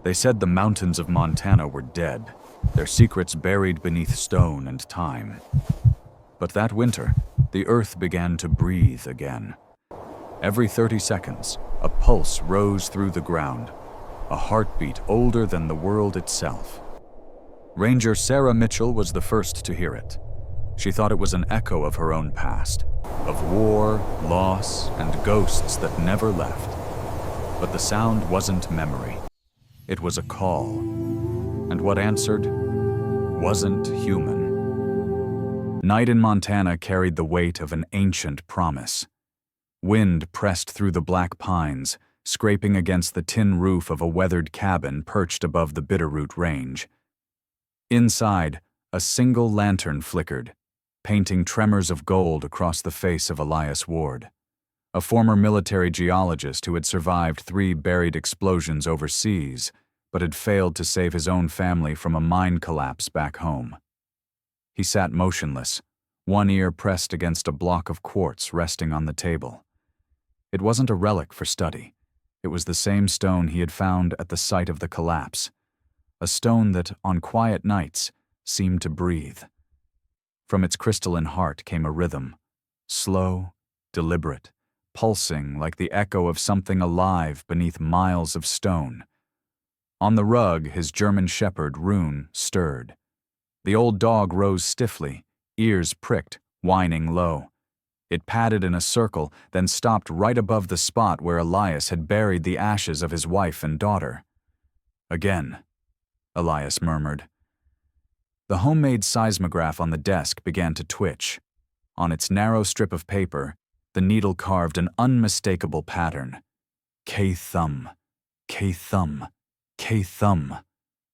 They said the mountains of Montana were dead, their secrets buried beneath stone and time. But that winter, the earth began to breathe again. Every 30 seconds, a pulse rose through the ground, a heartbeat older than the world itself. Ranger Sarah Mitchell was the first to hear it. She thought it was an echo of her own past, of war, loss, and ghosts that never left. But the sound wasn't memory. It was a call. And what answered wasn't human. Night in Montana carried the weight of an ancient promise. Wind pressed through the black pines, scraping against the tin roof of a weathered cabin perched above the Bitterroot Range. Inside, a single lantern flickered, painting tremors of gold across the face of Elias Ward, a former military geologist who had survived 3 buried explosions overseas, but had failed to save his own family from a mine collapse back home. He sat motionless, one ear pressed against a block of quartz resting on the table. It wasn't a relic for study. It was the same stone he had found at the site of the collapse, a stone that, on quiet nights, seemed to breathe. From its crystalline heart came a rhythm, slow, deliberate, pulsing like the echo of something alive beneath miles of stone. On the rug, his German shepherd, Rune, stirred. The old dog rose stiffly, ears pricked, whining low. It padded in a circle, then stopped right above the spot where Elias had buried the ashes of his wife and daughter. "Again," Elias murmured. The homemade seismograph on the desk began to twitch. On its narrow strip of paper, the needle carved an unmistakable pattern. K-thumb, K-thumb, K-thumb,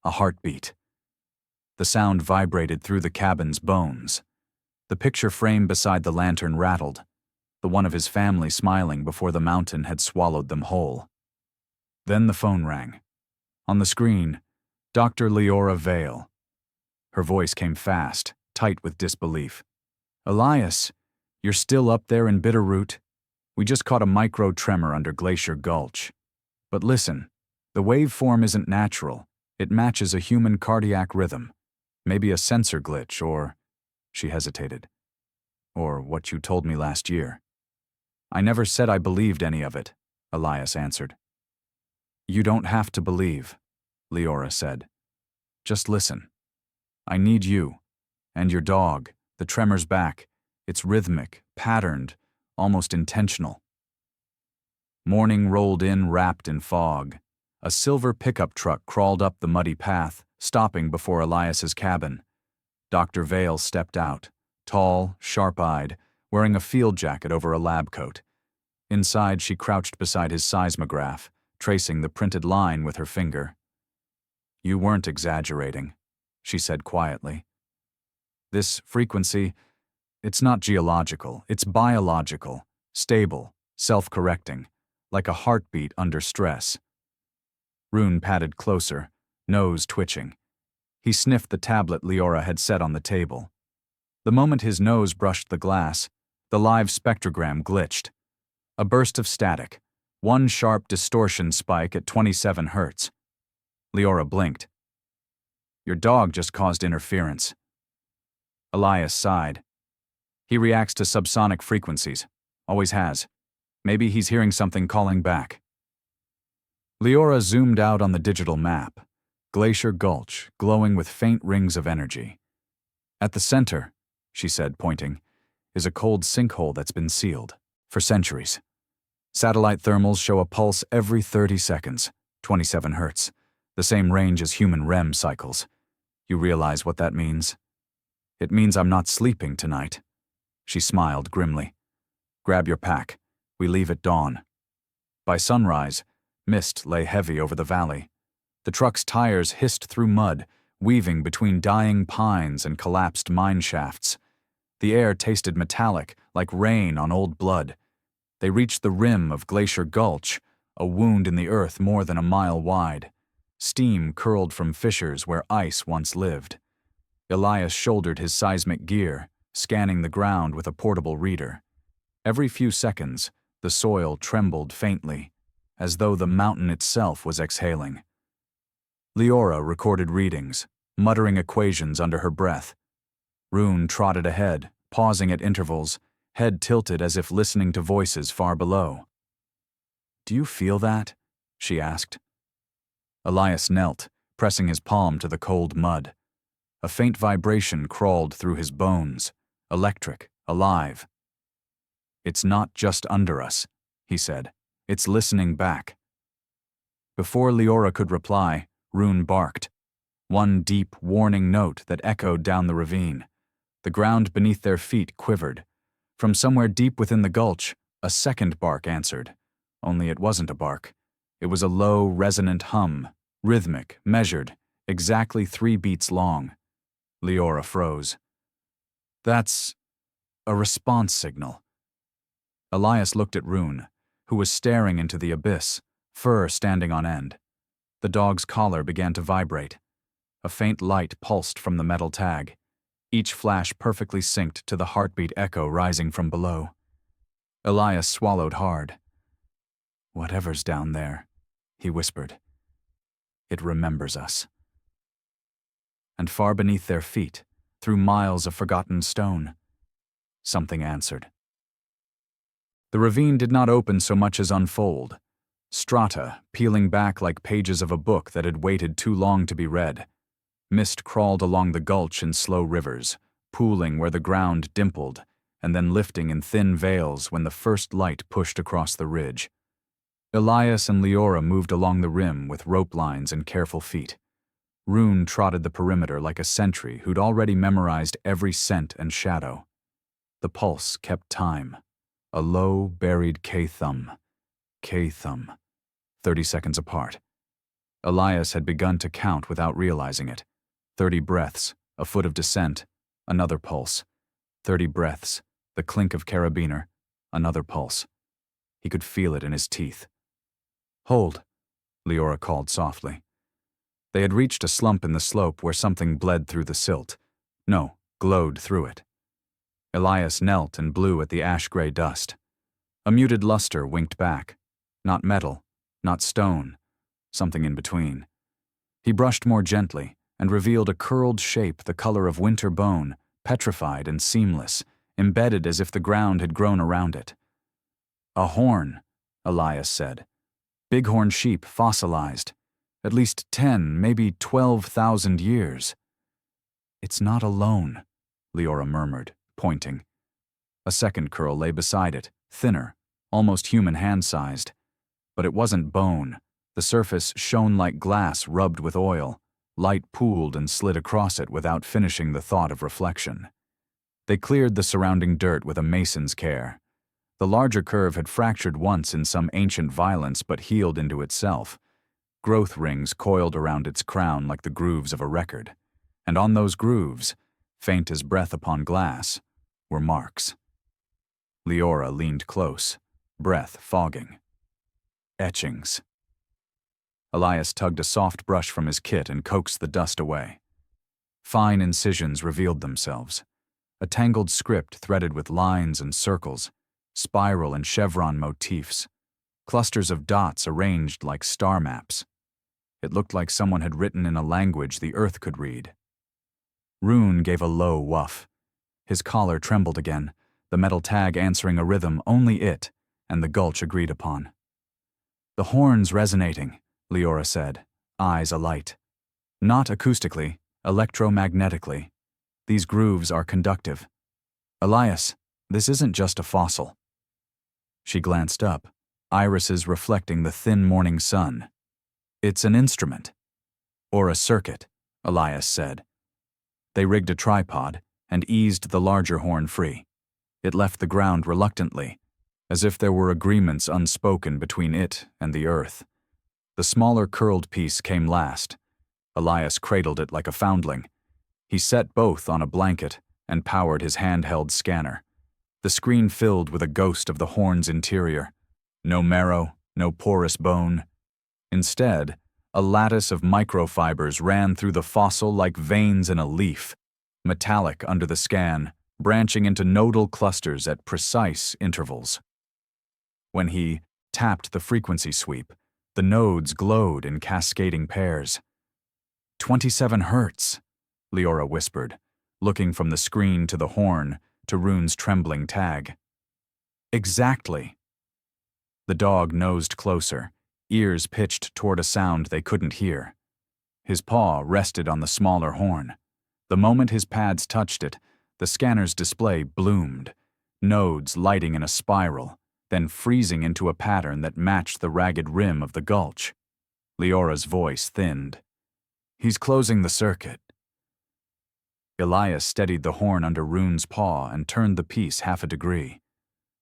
a heartbeat. The sound vibrated through the cabin's bones. The picture frame beside the lantern rattled, the one of his family smiling before the mountain had swallowed them whole. Then the phone rang. On the screen, Dr. Leora Vale. Her voice came fast, tight with disbelief. "Elias, you're still up there in Bitterroot? We just caught a micro-tremor under Glacier Gulch. But listen, the waveform isn't natural. It matches a human cardiac rhythm. Maybe a sensor glitch or..." She hesitated. "Or what you told me last year." "I never said I believed any of it," Elias answered. "You don't have to believe," Leora said. "Just listen. I need you, and your dog, the tremor's back. It's rhythmic, patterned, almost intentional." Morning rolled in wrapped in fog. A silver pickup truck crawled up the muddy path, stopping before Elias's cabin. Dr. Vale stepped out, tall, sharp-eyed, wearing a field jacket over a lab coat. Inside, she crouched beside his seismograph, tracing the printed line with her finger. "You weren't exaggerating," she said quietly. "This frequency, it's not geological, it's biological, stable, self-correcting, like a heartbeat under stress." Rune padded closer, nose twitching. He sniffed the tablet Leora had set on the table. The moment his nose brushed the glass, the live spectrogram glitched. A burst of static, one sharp distortion spike at 27 hertz. Leora blinked. "Your dog just caused interference." Elias sighed. "He reacts to subsonic frequencies. Always has. Maybe he's hearing something calling back." Leora zoomed out on the digital map. Glacier Gulch, glowing with faint rings of energy. "At the center," she said, pointing, "is a cold sinkhole that's been sealed for centuries. Satellite thermals show a pulse every 30 seconds, 27 hertz, the same range as human REM cycles. You realize what that means? It means I'm not sleeping tonight." She smiled grimly. "Grab your pack. We leave at dawn." By sunrise, mist lay heavy over the valley. The truck's tires hissed through mud, weaving between dying pines and collapsed mine shafts. The air tasted metallic, like rain on old blood. They reached the rim of Glacier Gulch, a wound in the earth more than a mile wide. Steam curled from fissures where ice once lived. Elias shouldered his seismic gear, scanning the ground with a portable reader. Every few seconds, the soil trembled faintly, as though the mountain itself was exhaling. Leora recorded readings, muttering equations under her breath. Rune trotted ahead, pausing at intervals, head tilted as if listening to voices far below. "Do you feel that?" she asked. Elias knelt, pressing his palm to the cold mud. A faint vibration crawled through his bones, electric, alive. "It's not just under us," he said. "It's listening back." Before Leora could reply, Rune barked. One deep, warning note that echoed down the ravine. The ground beneath their feet quivered. From somewhere deep within the gulch, a second bark answered. Only it wasn't a bark. It was a low, resonant hum, rhythmic, measured, exactly 3 beats long. Leora froze. "That's a response signal." Elias looked at Rune, who was staring into the abyss, fur standing on end. The dog's collar began to vibrate. A faint light pulsed from the metal tag, each flash perfectly synced to the heartbeat echo rising from below. Elias swallowed hard. "Whatever's down there," he whispered. "It remembers us." And far beneath their feet, through miles of forgotten stone, something answered. The ravine did not open so much as unfold. Strata, peeling back like pages of a book that had waited too long to be read. Mist crawled along the gulch in slow rivers, pooling where the ground dimpled, and then lifting in thin veils when the first light pushed across the ridge. Elias and Leora moved along the rim with rope lines and careful feet. Rune trotted the perimeter like a sentry who'd already memorized every scent and shadow. The pulse kept time. A low, buried K-thumb. K-thumb. 30 seconds apart. Elias had begun to count without realizing it. 30 breaths, a foot of descent, another pulse. 30 breaths, the clink of carabiner, another pulse. He could feel it in his teeth. "Hold," Leora called softly. They had reached a slump in the slope where something bled through the silt. No, glowed through it. Elias knelt and blew at the ash-gray dust. A muted luster winked back. Not metal, not stone, something in between. He brushed more gently and revealed a curled shape the color of winter bone, petrified and seamless, embedded as if the ground had grown around it. "A horn," Elias said. "Bighorn sheep fossilized. At least 10, maybe 12,000 years." "It's not alone," Leora murmured, pointing. A second curl lay beside it, thinner, almost human hand-sized. But it wasn't bone. The surface shone like glass rubbed with oil. Light pooled and slid across it without finishing the thought of reflection. They cleared the surrounding dirt with a mason's care. The larger curve had fractured once in some ancient violence but healed into itself. Growth rings coiled around its crown like the grooves of a record. And on those grooves, faint as breath upon glass, were marks. Leora leaned close, breath fogging. Etchings. Elias tugged a soft brush from his kit and coaxed the dust away. Fine incisions revealed themselves. A tangled script threaded with lines and circles, spiral and chevron motifs, clusters of dots arranged like star maps. It looked like someone had written in a language the earth could read. Rune gave a low wuff. His collar trembled again, the metal tag answering a rhythm only it and the gulch agreed upon. "The horn's resonating," Leora said, eyes alight. "Not acoustically, electromagnetically. These grooves are conductive. Elias, this isn't just a fossil." She glanced up, irises reflecting the thin morning sun. "It's an instrument." "Or a circuit," Elias said. They rigged a tripod and eased the larger horn free. It left the ground reluctantly, as if there were agreements unspoken between it and the earth. The smaller curled piece came last. Elias cradled it like a foundling. He set both on a blanket and powered his handheld scanner. The screen filled with a ghost of the horn's interior. No marrow, no porous bone. Instead, a lattice of microfibers ran through the fossil like veins in a leaf, metallic under the scan, branching into nodal clusters at precise intervals. When he tapped the frequency sweep, the nodes glowed in cascading pairs. 27 hertz, Leora whispered, looking from the screen to the horn to Rune's trembling tag. Exactly. The dog nosed closer, ears pitched toward a sound they couldn't hear. His paw rested on the smaller horn. The moment his pads touched it, the scanner's display bloomed, nodes lighting in a spiral, then freezing into a pattern that matched the ragged rim of the gulch. Leora's voice thinned. He's closing the circuit. Elias steadied the horn under Rune's paw and turned the piece half a degree.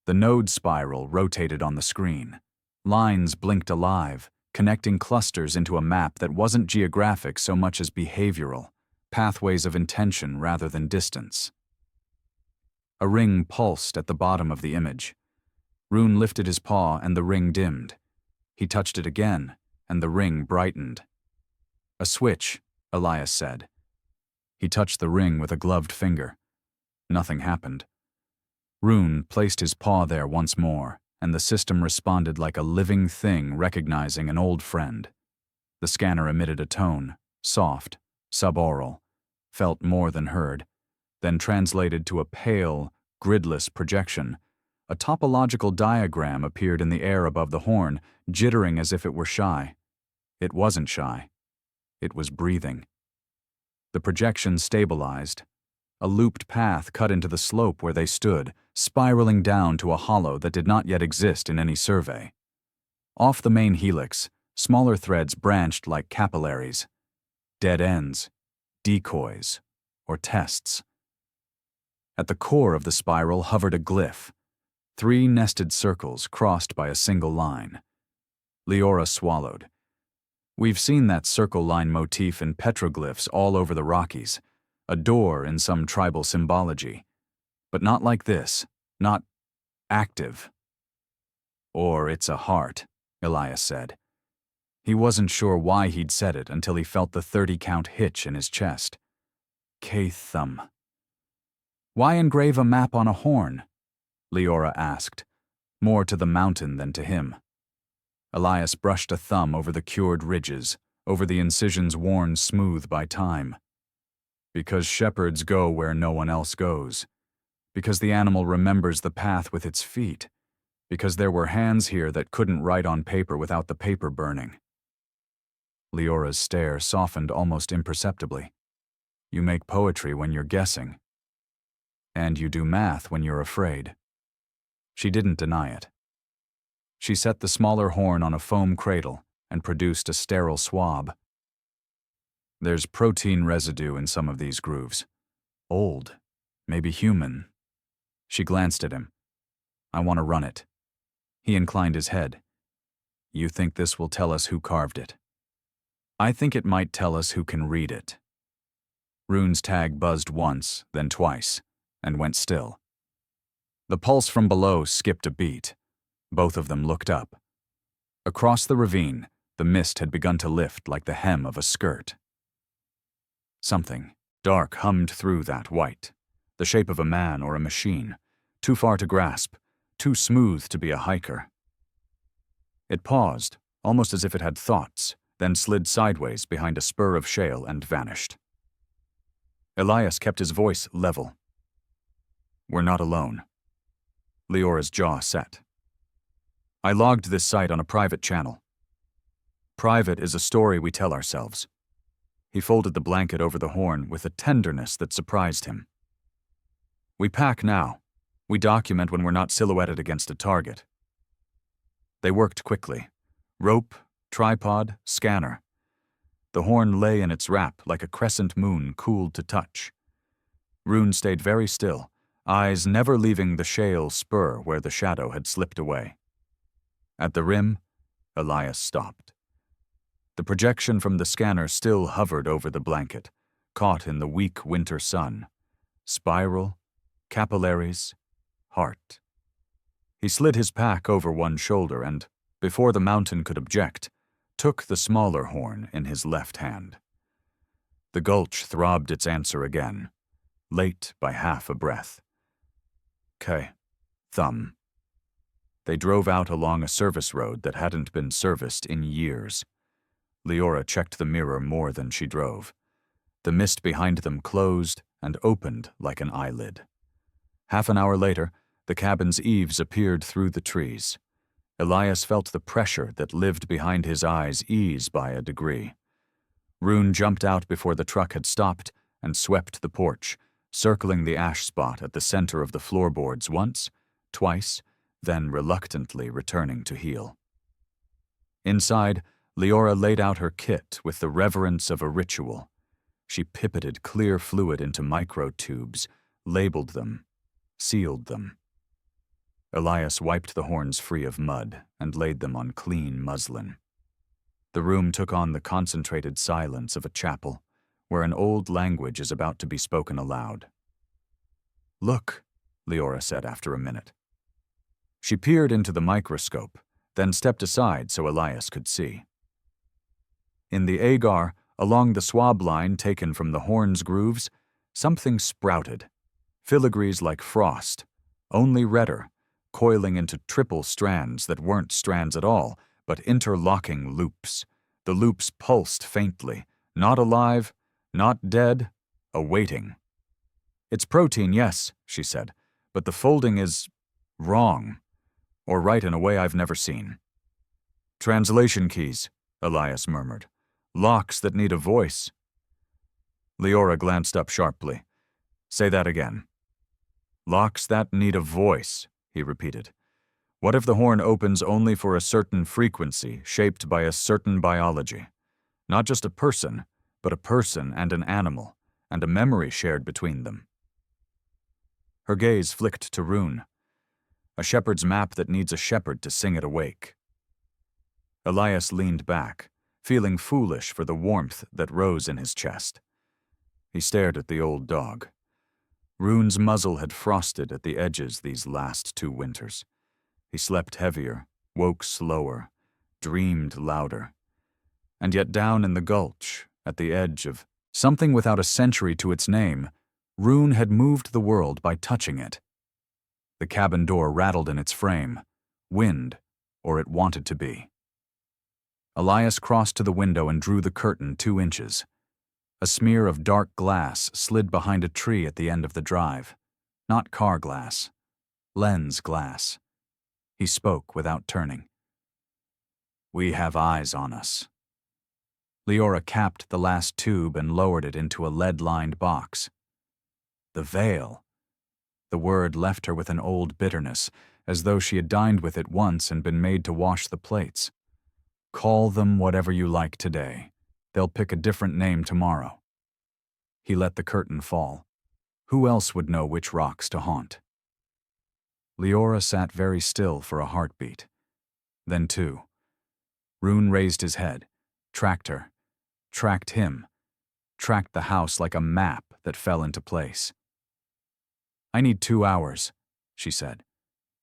The node spiral rotated on the screen. Lines blinked alive, connecting clusters into a map that wasn't geographic so much as behavioral, pathways of intention rather than distance. A ring pulsed at the bottom of the image. Rune lifted his paw and the ring dimmed. He touched it again, and the ring brightened. A switch, Elias said. He touched the ring with a gloved finger. Nothing happened. Rune placed his paw there once more, and the system responded like a living thing recognizing an old friend. The scanner emitted a tone, soft, subaural, felt more than heard, then translated to a pale, gridless projection. A topological diagram appeared in the air above the horn, jittering as if it were shy. It wasn't shy. It was breathing. The projection stabilized. A looped path cut into the slope where they stood, spiraling down to a hollow that did not yet exist in any survey. Off the main helix, smaller threads branched like capillaries. Dead ends, decoys, or tests. At the core of the spiral hovered a glyph. 3 nested circles crossed by a single line. Leora swallowed. We've seen that circle line motif in petroglyphs all over the Rockies, a door in some tribal symbology. But not like this, not active. Or it's a heart, Elias said. He wasn't sure why he'd said it until he felt the 30-count hitch in his chest. K-thumb. Why engrave a map on a horn? Leora asked, more to the mountain than to him. Elias brushed a thumb over the cured ridges, over the incisions worn smooth by time. Because shepherds go where no one else goes. Because the animal remembers the path with its feet. Because there were hands here that couldn't write on paper without the paper burning. Leora's stare softened almost imperceptibly. You make poetry when you're guessing. And you do math when you're afraid. She didn't deny it. She set the smaller horn on a foam cradle and produced a sterile swab. There's protein residue in some of these grooves. Old, maybe human. She glanced at him. I want to run it. He inclined his head. You think this will tell us who carved it? I think it might tell us who can read it. Rune's tag buzzed once, then twice, and went still. The pulse from below skipped a beat. Both of them looked up. Across the ravine, the mist had begun to lift like the hem of a skirt. Something dark hummed through that white, the shape of a man or a machine, too far to grasp, too smooth to be a hiker. It paused, almost as if it had thoughts, then slid sideways behind a spur of shale and vanished. Elias kept his voice level. We're not alone. Leora's jaw set. I logged this site on a private channel. Private is a story we tell ourselves. He folded the blanket over the horn with a tenderness that surprised him. We pack now. We document when we're not silhouetted against a target. They worked quickly. Rope, tripod, scanner. The horn lay in its wrap like a crescent moon cooled to touch. Rune stayed very still, eyes never leaving the shale spur where the shadow had slipped away. At the rim, Elias stopped. The projection from the scanner still hovered over the blanket, caught in the weak winter sun. Spiral, capillaries, heart. He slid his pack over one shoulder and, before the mountain could object, took the smaller horn in his left hand. The gulch throbbed its answer again, late by half a breath. K. Thumb. They drove out along a service road that hadn't been serviced in years. Leora checked the mirror more than she drove. The mist behind them closed and opened like an eyelid. Half an hour later, the cabin's eaves appeared through the trees. Elias felt the pressure that lived behind his eyes ease by a degree. Rune jumped out before the truck had stopped and swept the porch, circling the ash spot at the center of the floorboards once, twice, then reluctantly returning to heel. Inside, Leora laid out her kit with the reverence of a ritual. She pipetted clear fluid into microtubes, labeled them, sealed them. Elias wiped the horns free of mud and laid them on clean muslin. The room took on the concentrated silence of a chapel, where an old language is about to be spoken aloud. "Look," Leora said after a minute. She peered into the microscope, then stepped aside so Elias could see. In the agar, along the swab line taken from the horn's grooves, something sprouted, filigrees like frost, only redder, coiling into triple strands that weren't strands at all, but interlocking loops. The loops pulsed faintly, not alive, not dead, awaiting. "It's protein, yes," she said, "but the folding is wrong, or right in a way I've never seen." "Translation keys," Elias murmured. "Locks that need a voice." Leora glanced up sharply. "Say that again." "Locks that need a voice," he repeated. "What if the horn opens only for a certain frequency shaped by a certain biology? Not just a person, but a person and an animal, and a memory shared between them." Her gaze flicked to Rune. "A shepherd's map that needs a shepherd to sing it awake." Elias leaned back, feeling foolish for the warmth that rose in his chest. He stared at the old dog. Rune's muzzle had frosted at the edges these last 2 winters. He slept heavier, woke slower, dreamed louder. And yet down in the gulch, at the edge of something without a century to its name, Rune had moved the world by touching it. The cabin door rattled in its frame. Wind, or it wanted to be. Elias crossed to the window and drew the curtain 2 inches. A smear of dark glass slid behind a tree at the end of the drive. Not car glass. Lens glass. He spoke without turning. "We have eyes on us." Leora capped the last tube and lowered it into a lead-lined box. The veil. The word left her with an old bitterness, as though she had dined with it once and been made to wash the plates. "Call them whatever you like today. They'll pick a different name tomorrow." He let the curtain fall. Who else would know which rocks to haunt? Leora sat very still for a heartbeat. Then 2. Rune raised his head, tracked her, tracked him, tracked the house like a map that fell into place. "I need 2 hours," she said,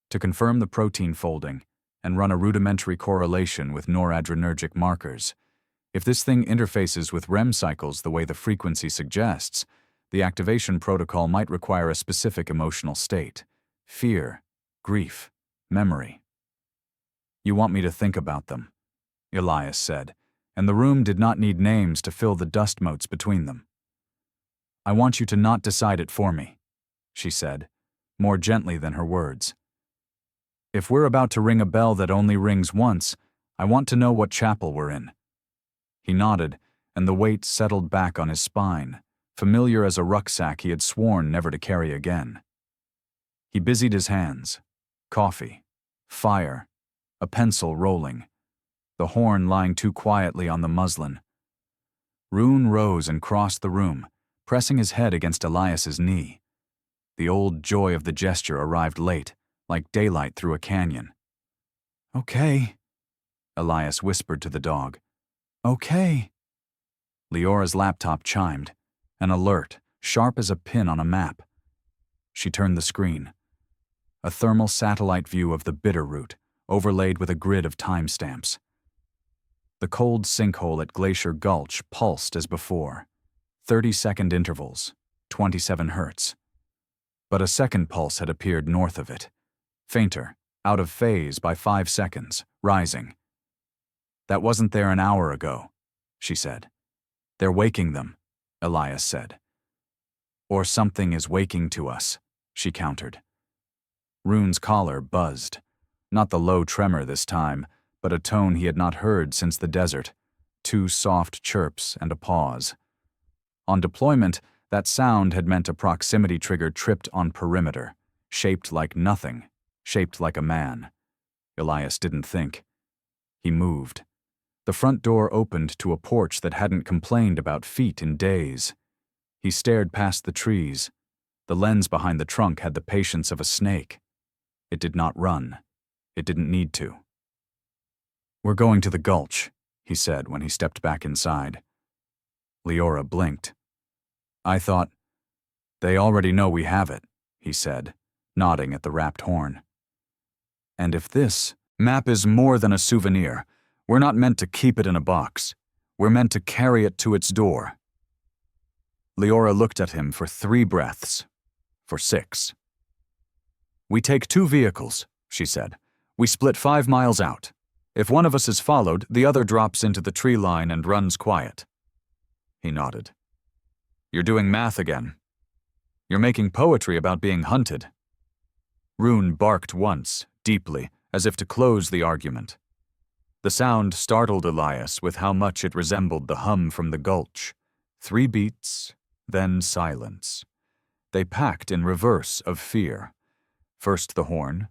"to confirm the protein folding and run a rudimentary correlation with noradrenergic markers. If this thing interfaces with REM cycles the way the frequency suggests, the activation protocol might require a specific emotional state: fear, grief, memory." "You want me to think about them," Elias said, and the room did not need names to fill the dust motes between them. "I want you to not decide it for me," she said, more gently than her words. "If we're about to ring a bell that only rings once, I want to know what chapel we're in." He nodded, and the weight settled back on his spine, familiar as a rucksack he had sworn never to carry again. He busied his hands. Coffee, fire, a pencil rolling, the horn lying too quietly on the muslin. Rune rose and crossed the room, pressing his head against Elias's knee. The old joy of the gesture arrived late, like daylight through a canyon. "Okay," Elias whispered to the dog. "Okay." Leora's laptop chimed, an alert, sharp as a pin on a map. She turned the screen. A thermal satellite view of the Bitterroot, overlaid with a grid of timestamps. The cold sinkhole at Glacier Gulch pulsed as before. 30-second intervals, 27 hertz. But a second pulse had appeared north of it. Fainter, out of phase by 5 seconds, rising. That wasn't there an hour ago, she said. They're waking them, Elias said. Or something is waking to us, she countered. Rune's collar buzzed. Not the low tremor this time, but a tone he had not heard since the desert. 2 soft chirps and a pause. On deployment, that sound had meant a proximity trigger tripped on perimeter, shaped like nothing, shaped like a man. Elias didn't think. He moved. The front door opened to a porch that hadn't complained about feet in days. He stared past the trees. The lens behind the trunk had the patience of a snake. It did not run. It didn't need to. We're going to the gulch, he said when he stepped back inside. Leora blinked. I thought, they already know we have it, he said, nodding at the wrapped horn. And if this map is more than a souvenir, we're not meant to keep it in a box. We're meant to carry it to its door. Leora looked at him for 3 breaths, for 6. We take 2 vehicles, she said. We split 5 miles out. If one of us is followed, the other drops into the tree line and runs quiet. He nodded. You're doing math again. You're making poetry about being hunted. Rune barked once, deeply, as if to close the argument. The sound startled Elias with how much it resembled the hum from the gulch. 3 beats, then silence. They packed in reverse of fear. First the horn,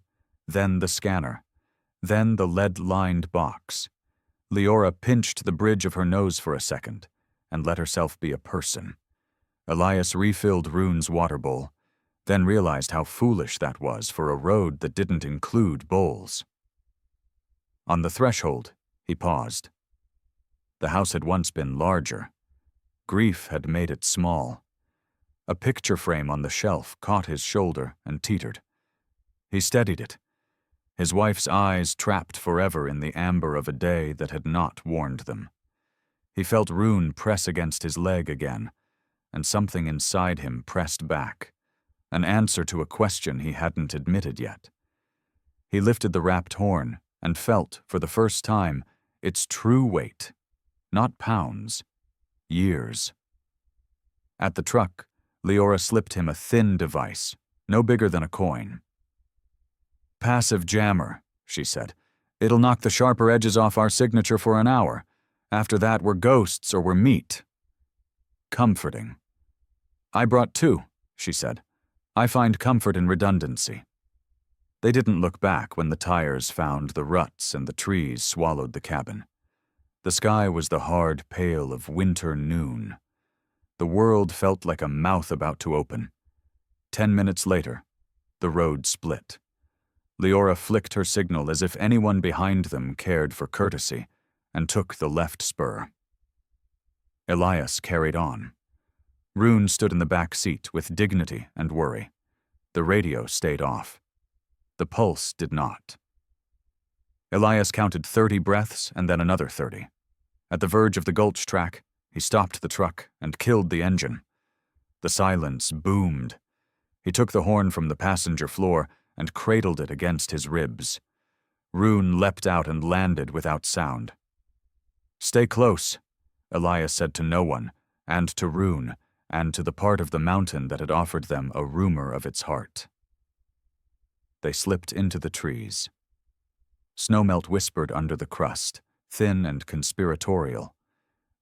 then the scanner, then the lead-lined box. Leora pinched the bridge of her nose for a second and let herself be a person. Elias refilled Rune's water bowl, then realized how foolish that was for a road that didn't include bowls. On the threshold, he paused. The house had once been larger. Grief had made it small. A picture frame on the shelf caught his shoulder and teetered. He steadied it, his wife's eyes trapped forever in the amber of a day that had not warned them. He felt Rune press against his leg again, and something inside him pressed back, an answer to a question he hadn't admitted yet. He lifted the wrapped horn and felt, for the first time, its true weight, not pounds, years. At the truck, Leora slipped him a thin device, no bigger than a coin. Passive jammer, she said. It'll knock the sharper edges off our signature for an hour. After that, we're ghosts or we're meat. Comforting. I brought 2, she said. I find comfort in redundancy. They didn't look back when the tires found the ruts and the trees swallowed the cabin. The sky was the hard pale of winter noon. The world felt like a mouth about to open. 10 minutes later, the road split. Leora flicked her signal as if anyone behind them cared for courtesy, and took the left spur. Elias carried on. Rune stood in the back seat with dignity and worry. The radio stayed off. The pulse did not. Elias counted 30 breaths and then another 30. At the verge of the gulch track, he stopped the truck and killed the engine. The silence boomed. He took the horn from the passenger floor and cradled it against his ribs. Rune leapt out and landed without sound. Stay close, Elias said to no one, and to Rune, and to the part of the mountain that had offered them a rumor of its heart. They slipped into the trees. Snowmelt whispered under the crust, thin and conspiratorial.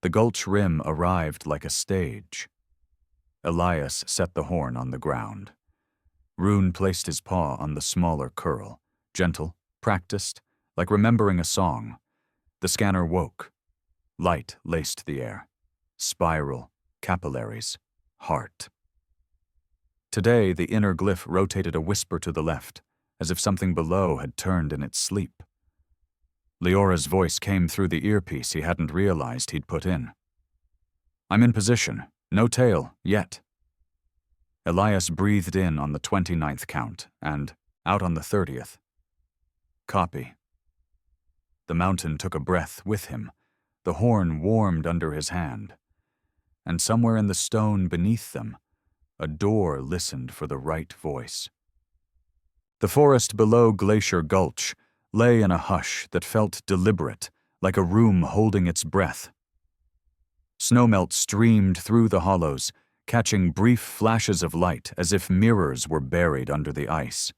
The gulch rim arrived like a stage. Elias set the horn on the ground. Rune placed his paw on the smaller curl, gentle, practiced, like remembering a song. The scanner woke. Light laced the air. Spiral, capillaries, heart. Today, the inner glyph rotated a whisper to the left, as if something below had turned in its sleep. Leora's voice came through the earpiece he hadn't realized he'd put in. I'm in position. No tail, yet. Elias breathed in on the 29th count, and out on the 30th. Copy. The mountain took a breath with him. The horn warmed under his hand. And somewhere in the stone beneath them, a door listened for the right voice. The forest below Glacier Gulch lay in a hush that felt deliberate, like a room holding its breath. Snowmelt streamed through the hollows, catching brief flashes of light as if mirrors were buried under the ice.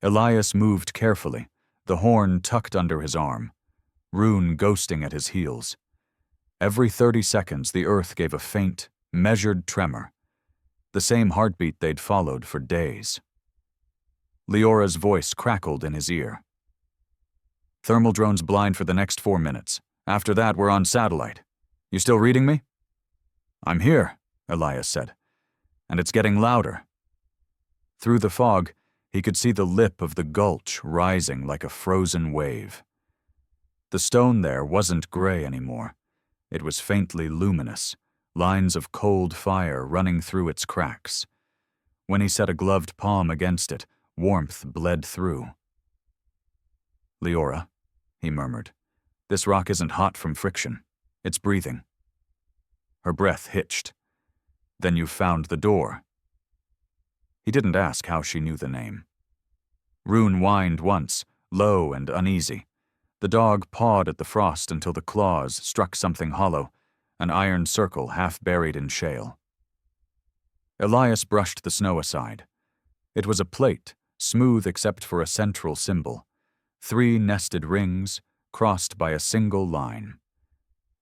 Elias moved carefully, the horn tucked under his arm, Rune ghosting at his heels. Every 30 seconds, the earth gave a faint, measured tremor, the same heartbeat they'd followed for days. Leora's voice crackled in his ear. "Thermal drone's blind for the next 4 minutes. After that, we're on satellite. You still reading me?" "I'm here," Elias said, "and it's getting louder." Through the fog, he could see the lip of the gulch rising like a frozen wave. The stone there wasn't gray anymore. It was faintly luminous, lines of cold fire running through its cracks. When he set a gloved palm against it, warmth bled through. "Leora," he murmured, "this rock isn't hot from friction. It's breathing." Her breath hitched. "Then you've found the door." He didn't ask how she knew the name. Rune whined once, low and uneasy. The dog pawed at the frost until the claws struck something hollow, an iron circle half buried in shale. Elias brushed the snow aside. It was a plate, smooth except for a central symbol, 3 nested rings crossed by a single line.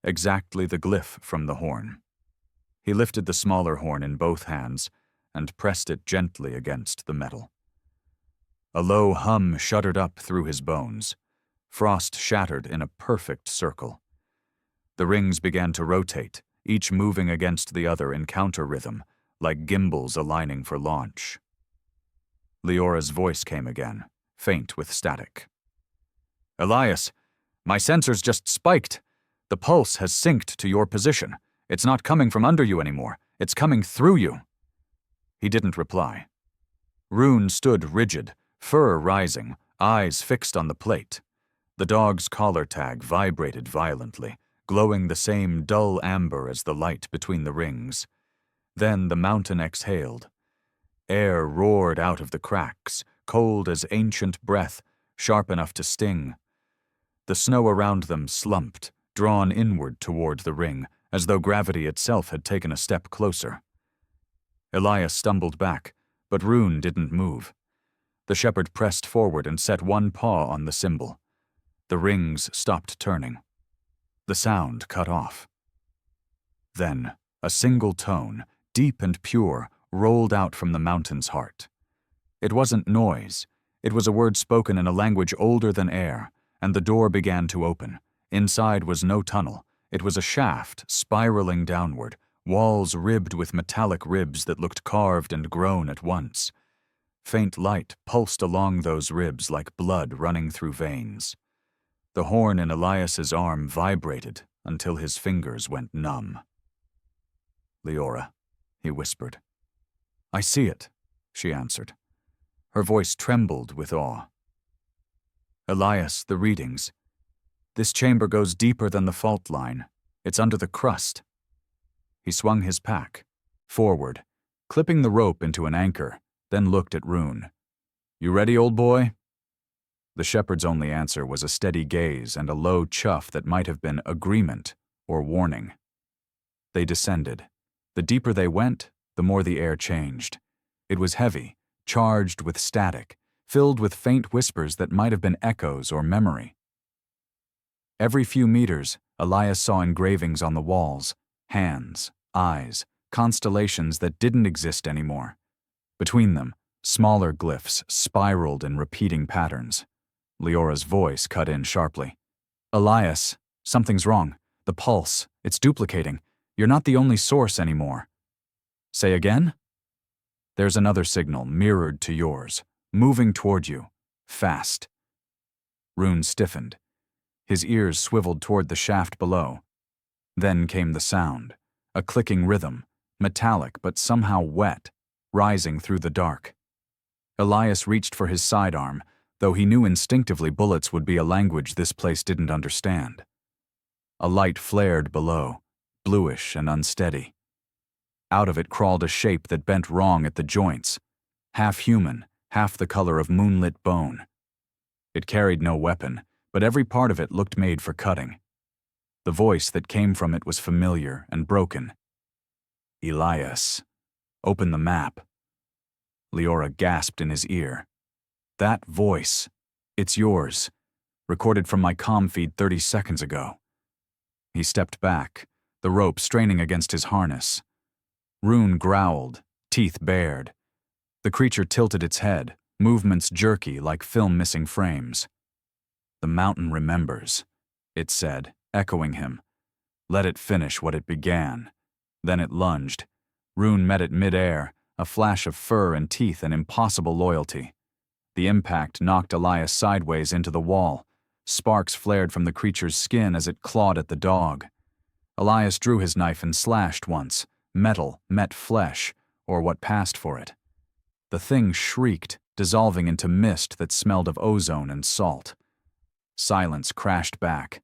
Exactly the glyph from the horn. He lifted the smaller horn in both hands and pressed it gently against the metal. A low hum shuddered up through his bones. Frost shattered in a perfect circle. The rings began to rotate, each moving against the other in counter rhythm, like gimbals aligning for launch. Leora's voice came again, faint with static. "Elias, my sensors just spiked. The pulse has synced to your position. It's not coming from under you anymore. It's coming through you." He didn't reply. Rune stood rigid, fur rising, eyes fixed on the plate. The dog's collar tag vibrated violently, glowing the same dull amber as the light between the rings. Then the mountain exhaled. Air roared out of the cracks, cold as ancient breath, sharp enough to sting. The snow around them slumped, drawn inward toward the ring, as though gravity itself had taken a step closer. Elias stumbled back, but Rune didn't move. The shepherd pressed forward and set one paw on the symbol. The rings stopped turning. The sound cut off. Then, a single tone, deep and pure, rolled out from the mountain's heart. It wasn't noise. It was a word spoken in a language older than air, and the door began to open. Inside was no tunnel. It was a shaft, spiraling downward, walls ribbed with metallic ribs that looked carved and grown at once. Faint light pulsed along those ribs like blood running through veins. The horn in Elias's arm vibrated until his fingers went numb. "Leora," he whispered. "I see it," she answered. Her voice trembled with awe. "Elias, the readings. This chamber goes deeper than the fault line. It's under the crust." He swung his pack forward, clipping the rope into an anchor, then looked at Rune. "You ready, old boy?" The shepherd's only answer was a steady gaze and a low chuff that might have been agreement or warning. They descended. The deeper they went, the more the air changed. It was heavy, charged with static, filled with faint whispers that might have been echoes or memory. Every few meters, Elias saw engravings on the walls, hands, eyes, constellations that didn't exist anymore. Between them, smaller glyphs spiraled in repeating patterns. Leora's voice cut in sharply. "Elias, something's wrong. The pulse, it's duplicating. You're not the only source anymore." "Say again?" "There's another signal mirrored to yours, moving toward you, fast." Rune stiffened. His ears swiveled toward the shaft below. Then came the sound, a clicking rhythm, metallic but somehow wet, rising through the dark. Elias reached for his sidearm, though he knew instinctively bullets would be a language this place didn't understand. A light flared below, bluish and unsteady. Out of it crawled a shape that bent wrong at the joints, half human, half the color of moonlit bone. It carried no weapon, but every part of it looked made for cutting. The voice that came from it was familiar and broken. "Elias, open the map." Leora gasped in his ear. "That voice, it's yours, recorded from my comm feed 30 seconds ago." He stepped back, the rope straining against his harness. Rune growled, teeth bared. The creature tilted its head, movements jerky like film-missing frames. "The mountain remembers," it said, echoing him. "Let it finish what it began." Then it lunged. Rune met it mid-air, a flash of fur and teeth and impossible loyalty. The impact knocked Elias sideways into the wall. Sparks flared from the creature's skin as it clawed at the dog. Elias drew his knife and slashed once. Metal met flesh, or what passed for it. The thing shrieked, dissolving into mist that smelled of ozone and salt. Silence crashed back.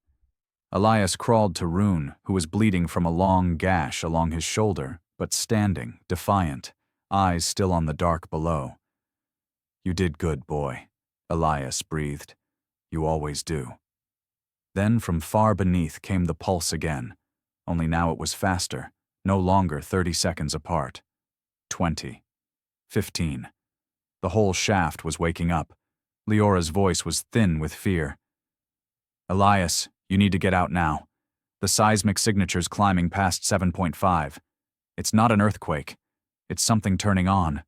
Elias crawled to Rune, who was bleeding from a long gash along his shoulder, but standing, defiant, eyes still on the dark below. "You did good, boy," Elias breathed. "You always do." Then from far beneath came the pulse again, only now it was faster, no longer 30 seconds apart. 20. 15. The whole shaft was waking up. Leora's voice was thin with fear. "Elias, you need to get out now. The seismic signature's climbing past 7.5. It's not an earthquake. It's something turning on."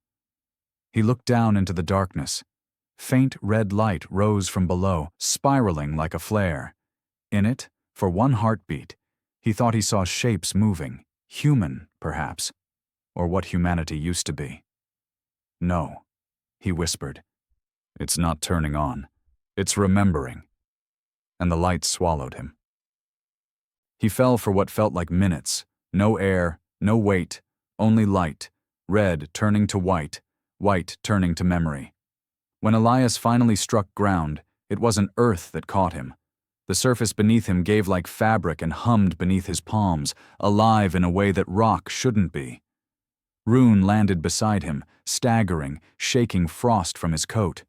He looked down into the darkness. Faint red light rose from below, spiraling like a flare. In it, for one heartbeat, he thought he saw shapes moving, human, perhaps, or what humanity used to be. "No," he whispered. "It's not turning on. It's remembering." And the light swallowed him. He fell for what felt like minutes. No air, no weight, only light, red turning to white, white turning to memory. When Elias finally struck ground, it wasn't earth that caught him. The surface beneath him gave like fabric and hummed beneath his palms, alive in a way that rock shouldn't be. Rune landed beside him, staggering, shaking frost from his coat.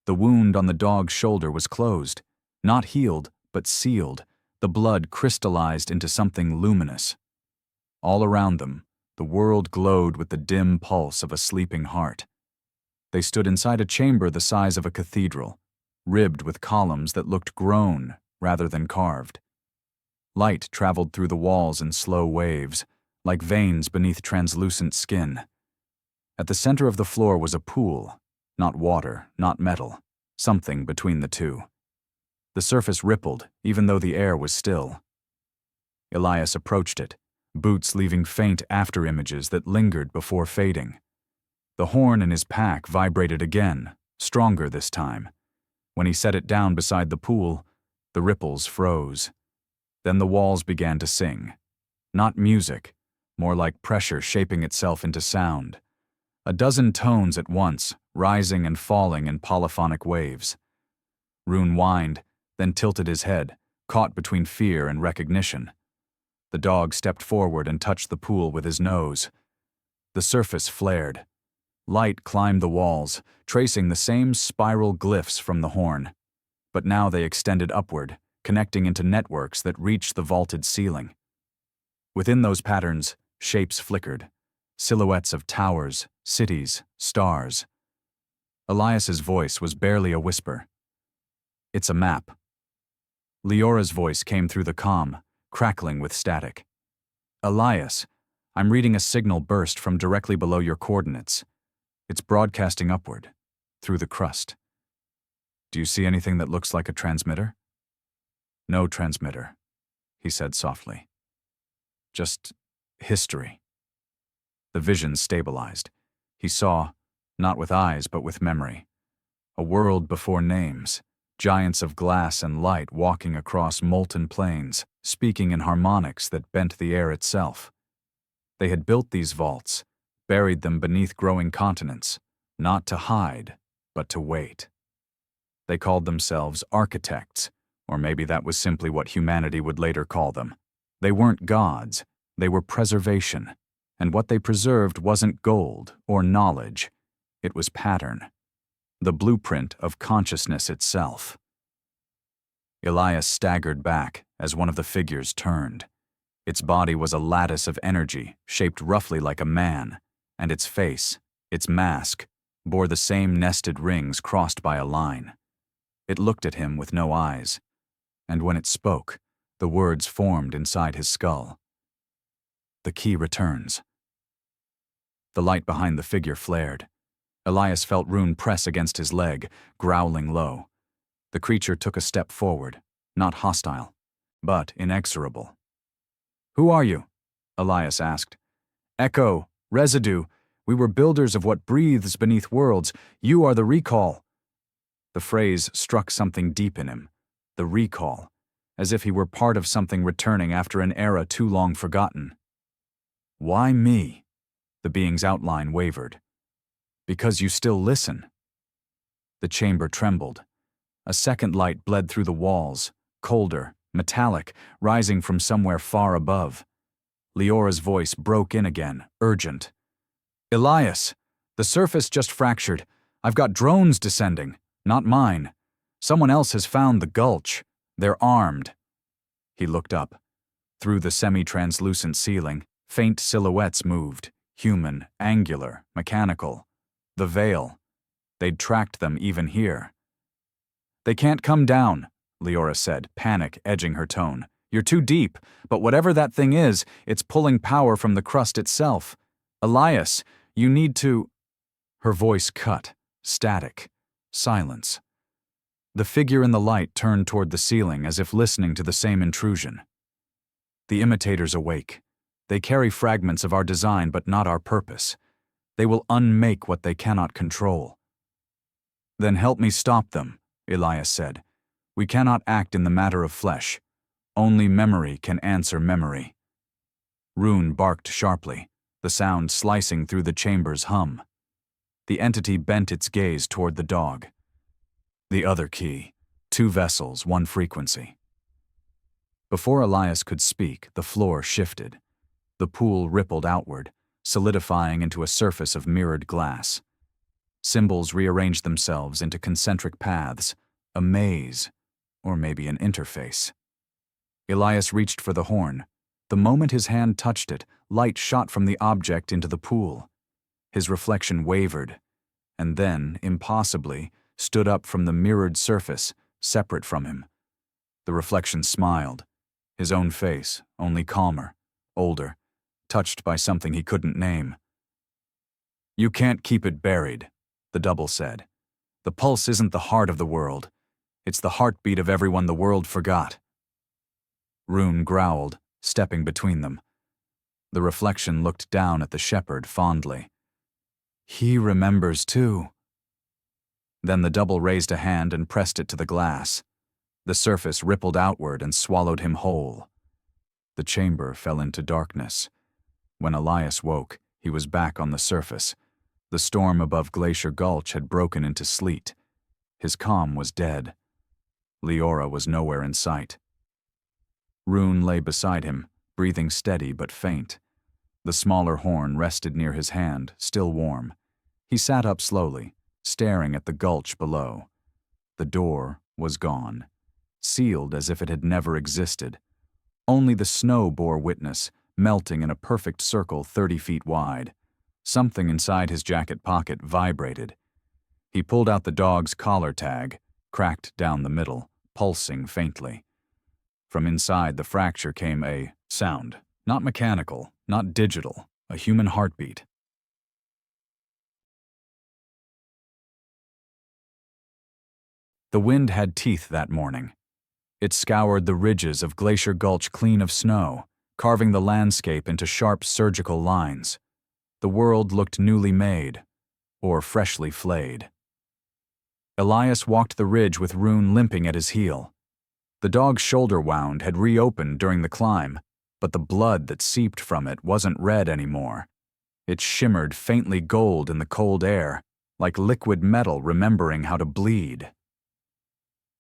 The wound on the dog's shoulder was closed. Not healed, but sealed, the blood crystallized into something luminous. All around them, the world glowed with the dim pulse of a sleeping heart. They stood inside a chamber the size of a cathedral, ribbed with columns that looked grown rather than carved. Light traveled through the walls in slow waves, like veins beneath translucent skin. At the center of the floor was a pool, not water, not metal, something between the two. The surface rippled, even though the air was still. Elias approached it, boots leaving faint after-images that lingered before fading. The horn in his pack vibrated again, stronger this time. When he set it down beside the pool, the ripples froze. Then the walls began to sing. Not music, more like pressure shaping itself into sound. A dozen tones at once, rising and falling in polyphonic waves. Rune whined, then tilted his head, caught between fear and recognition. The dog stepped forward and touched the pool with his nose. The surface flared. Light climbed the walls, tracing the same spiral glyphs from the horn. But now they extended upward, connecting into networks that reached the vaulted ceiling. Within those patterns, shapes flickered. Silhouettes of towers, cities, stars. Elias's voice was barely a whisper. "It's a map." Leora's voice came through the comm, crackling with static. "Elias, I'm reading a signal burst from directly below your coordinates. It's broadcasting upward, through the crust. Do you see anything that looks like a transmitter?" "No transmitter," he said softly. "Just history." The vision stabilized. He saw, not with eyes but with memory, a world before names, giants of glass and light walking across molten plains, speaking in harmonics that bent the air itself. They had built these vaults, buried them beneath growing continents, not to hide, but to wait. They called themselves architects, or maybe that was simply what humanity would later call them. They weren't gods, they were preservation, and what they preserved wasn't gold or knowledge, it was pattern, the blueprint of consciousness itself. Elias staggered back as one of the figures turned. Its body was a lattice of energy, shaped roughly like a man, and its face, its mask, bore the same nested rings crossed by a line. It looked at him with no eyes, and when it spoke, the words formed inside his skull. The key returns. The light behind the figure flared. Elias felt Rune press against his leg, growling low. The creature took a step forward, not hostile, but inexorable. "Who are you?" Elias asked. "Echo, residue. We were builders of what breathes beneath worlds. You are the recall." The phrase struck something deep in him. The recall, as if he were part of something returning after an era too long forgotten. "Why me?" The being's outline wavered. "Because you still listen." The chamber trembled. A second light bled through the walls, colder, metallic, rising from somewhere far above. Leora's voice broke in again, urgent. "Elias, the surface just fractured. I've got drones descending, not mine. Someone else has found the gulch. They're armed." He looked up. Through the semi-translucent ceiling, faint silhouettes moved, human, angular, mechanical. The veil. They'd tracked them even here. "They can't come down," Leora said, panic edging her tone. "You're too deep, but whatever that thing is, it's pulling power from the crust itself. Elias, you need to—" Her voice cut, static, silence. The figure in the light turned toward the ceiling as if listening to the same intrusion. "The imitators awake. They carry fragments of our design but not our purpose. They will unmake what they cannot control." "Then help me stop them," Elias said. "We cannot act in the matter of flesh. Only memory can answer memory." Rune barked sharply, the sound slicing through the chamber's hum. The entity bent its gaze toward the dog. "The other key. 2 vessels, 1 frequency." Before Elias could speak, the floor shifted. The pool rippled outward, solidifying into a surface of mirrored glass. Symbols rearranged themselves into concentric paths, a maze, or maybe an interface. Elias reached for the horn. The moment his hand touched it, light shot from the object into the pool. His reflection wavered, and then, impossibly, stood up from the mirrored surface, separate from him. The reflection smiled, his own face, only calmer, older, touched by something he couldn't name. "You can't keep it buried," the double said. "The pulse isn't the heart of the world. It's the heartbeat of everyone the world forgot." Rune growled, stepping between them. The reflection looked down at the shepherd fondly. "He remembers too." Then the double raised a hand and pressed it to the glass. The surface rippled outward and swallowed him whole. The chamber fell into darkness. When Elias woke, he was back on the surface. The storm above Glacier Gulch had broken into sleet. His calm was dead. Leora was nowhere in sight. Rune lay beside him, breathing steady but faint. The smaller horn rested near his hand, still warm. He sat up slowly, staring at the gulch below. The door was gone, sealed as if it had never existed. Only the snow bore witness, melting in a perfect circle 30 feet wide. Something inside his jacket pocket vibrated. He pulled out the dog's collar tag, cracked down the middle, pulsing faintly. From inside the fracture came a sound, not mechanical, not digital, a human heartbeat. The wind had teeth that morning. It scoured the ridges of Glacier Gulch clean of snow, carving the landscape into sharp surgical lines. The world looked newly made, or freshly flayed. Elias walked the ridge with Rune limping at his heel. The dog's shoulder wound had reopened during the climb, but the blood that seeped from it wasn't red anymore. It shimmered faintly gold in the cold air, like liquid metal remembering how to bleed.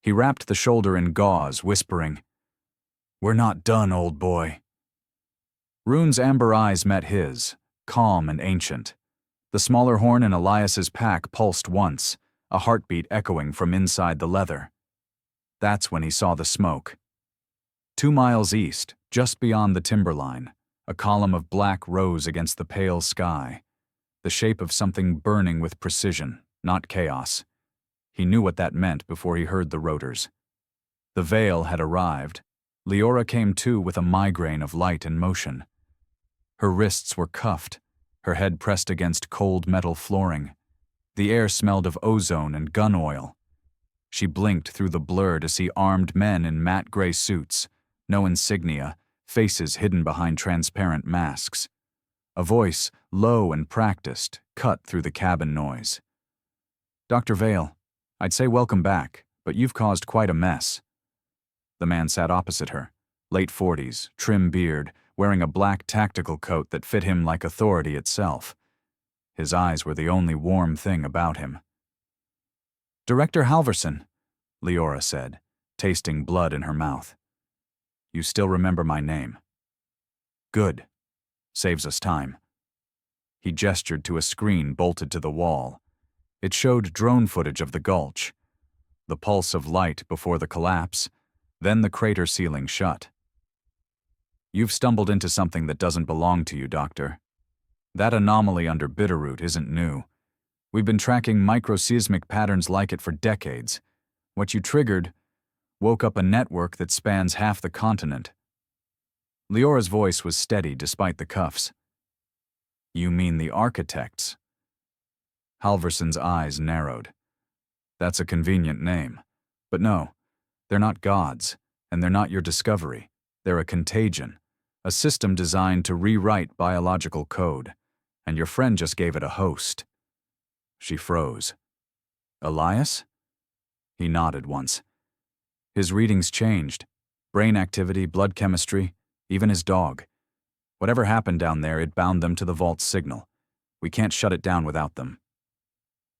He wrapped the shoulder in gauze, whispering, "We're not done, old boy." Rune's amber eyes met his, calm and ancient. The smaller horn in Elias's pack pulsed once, a heartbeat echoing from inside the leather. That's when he saw the smoke. 2 miles east, just beyond the timberline, a column of black rose against the pale sky, the shape of something burning with precision, not chaos. He knew what that meant before he heard the rotors. The veil had arrived. Leora came to with a migraine of light and motion. Her wrists were cuffed, her head pressed against cold metal flooring. The air smelled of ozone and gun oil. She blinked through the blur to see armed men in matte gray suits, no insignia, faces hidden behind transparent masks. A voice, low and practiced, cut through the cabin noise. "Dr. Vale, I'd say welcome back, but you've caused quite a mess." The man sat opposite her, late 40s, trim beard, wearing a black tactical coat that fit him like authority itself. His eyes were the only warm thing about him. "Director Halverson," Leora said, tasting blood in her mouth. "You still remember my name. Good. Saves us time." He gestured to a screen bolted to the wall. It showed drone footage of the gulch, the pulse of light before the collapse, then the crater ceiling shut. "You've stumbled into something that doesn't belong to you, Doctor. That anomaly under Bitterroot isn't new. We've been tracking microseismic patterns like it for decades. What you triggered woke up a network that spans half the continent." Leora's voice was steady despite the cuffs. "You mean the architects?" Halverson's eyes narrowed. "That's a convenient name. But no, they're not gods, and they're not your discovery. They're a contagion, a system designed to rewrite biological code, and your friend just gave it a host." She froze. "Elias?" He nodded once. His readings changed. Brain activity, blood chemistry, even his dog. Whatever happened down there, it bound them to the vault's signal. We can't shut it down without them.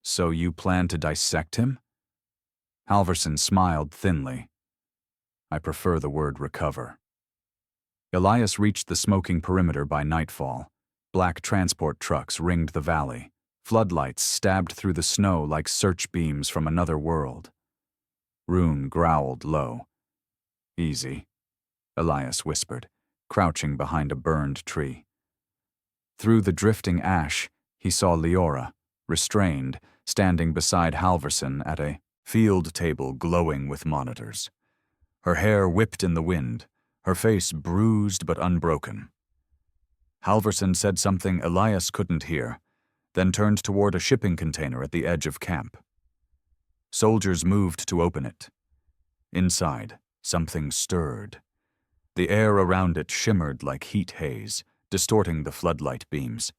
"So you plan to dissect him?" Halverson smiled thinly. "I prefer the word recover." Elias reached the smoking perimeter by nightfall. Black transport trucks ringed the valley. Floodlights stabbed through the snow like search beams from another world. Rune growled low. "Easy," Elias whispered, crouching behind a burned tree. Through the drifting ash, he saw Leora, restrained, standing beside Halverson at a field table glowing with monitors. Her hair whipped in the wind, her face bruised but unbroken. Halverson said something Elias couldn't hear, then turned toward a shipping container at the edge of camp. Soldiers moved to open it. Inside, something stirred. The air around it shimmered like heat haze, distorting the floodlight beams.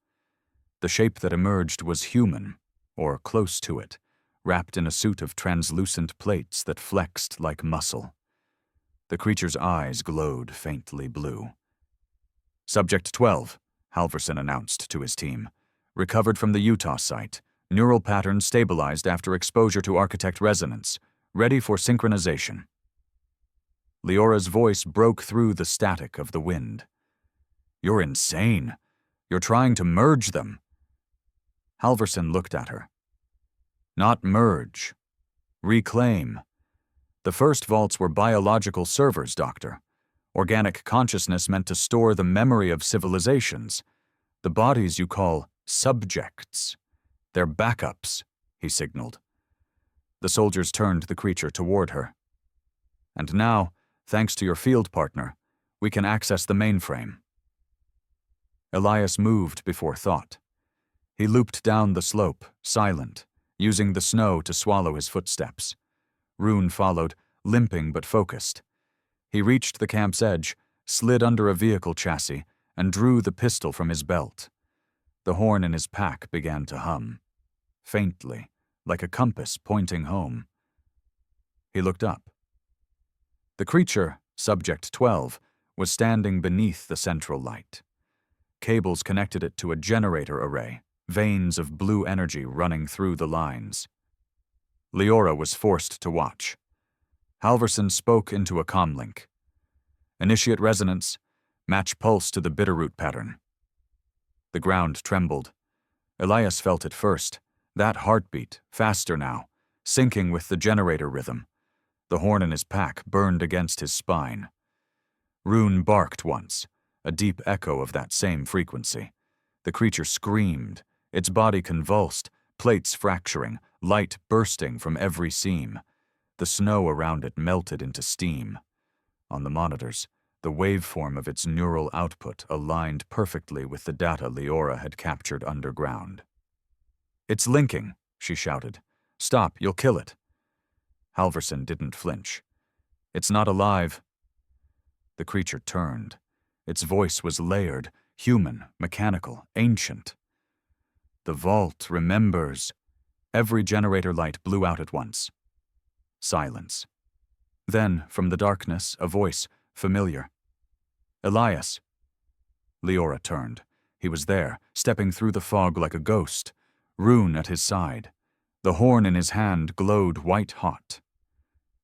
The shape that emerged was human, or close to it, wrapped in a suit of translucent plates that flexed like muscle. The creature's eyes glowed faintly blue. "Subject 12, Halverson announced to his team. "Recovered from the Utah site. Neural patterns stabilized after exposure to architect resonance. Ready for synchronization." Leora's voice broke through the static of the wind. "You're insane. You're trying to merge them." Halverson looked at her. "Not merge. Reclaim. The first vaults were biological servers, Doctor. Organic consciousness meant to store the memory of civilizations. The bodies you call subjects. They're backups," he signaled. The soldiers turned the creature toward her. "And now, thanks to your field partner, we can access the mainframe." Elias moved before thought. He looped down the slope, silent, using the snow to swallow his footsteps. Rune followed, limping but focused. He reached the camp's edge, slid under a vehicle chassis, and drew the pistol from his belt. The horn in his pack began to hum, faintly, like a compass pointing home. He looked up. The creature, Subject 12, was standing beneath the central light. Cables connected it to a generator array, veins of blue energy running through the lines. Leora was forced to watch. Halverson spoke into a comlink. "Initiate resonance. Match pulse to the Bitterroot pattern." The ground trembled. Elias felt it first, that heartbeat, faster now, syncing with the generator rhythm. The horn in his pack burned against his spine. Rune barked once, a deep echo of that same frequency. The creature screamed, its body convulsed, plates fracturing, light bursting from every seam. The snow around it melted into steam. On the monitors, the waveform of its neural output aligned perfectly with the data Leora had captured underground. "It's linking," she shouted. "Stop, you'll kill it." Halverson didn't flinch. "It's not alive." The creature turned. Its voice was layered, human, mechanical, ancient. "The vault remembers." Every generator light blew out at once. Silence. Then, from the darkness, a voice, familiar. "Elias." Leora turned. He was there, stepping through the fog like a ghost, Rune at his side. The horn in his hand glowed white-hot.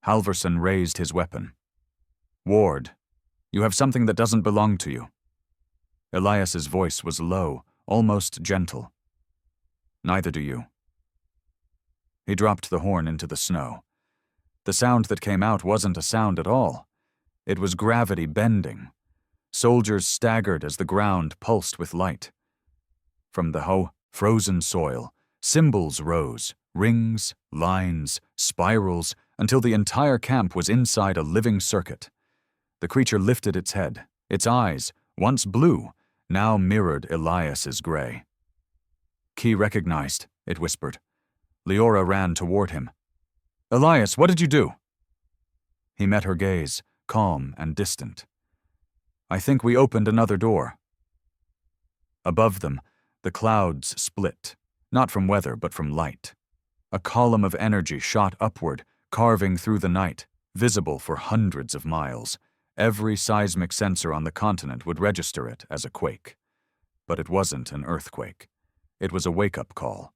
Halverson raised his weapon. "Ward, you have something that doesn't belong to you." Elias's voice was low, almost gentle. "Neither do you." He dropped the horn into the snow. The sound that came out wasn't a sound at all. It was gravity bending. Soldiers staggered as the ground pulsed with light. From the frozen soil, symbols rose, rings, lines, spirals, until the entire camp was inside a living circuit. The creature lifted its head. Its eyes, once blue, now mirrored Elias's gray. "Key recognized," it whispered. Leora ran toward him. "Elias, what did you do?" He met her gaze, calm and distant. "I think we opened another door." Above them, the clouds split, not from weather but from light. A column of energy shot upward, carving through the night, visible for hundreds of miles. Every seismic sensor on the continent would register it as a quake. But it wasn't an earthquake. It was a wake-up call.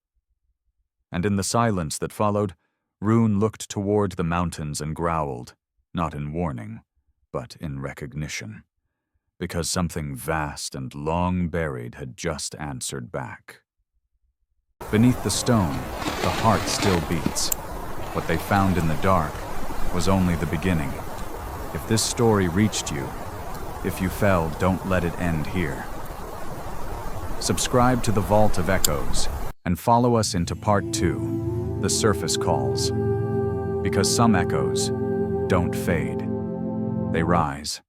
And in the silence that followed, Rune looked toward the mountains and growled, not in warning, but in recognition. Because something vast and long buried had just answered back. Beneath the stone, the heart still beats. What they found in the dark was only the beginning. If this story reached you, if you fell, don't let it end here. Subscribe to the Vault of Echoes and follow us into Part 2, The Surface Calls. Because some echoes don't fade, they rise.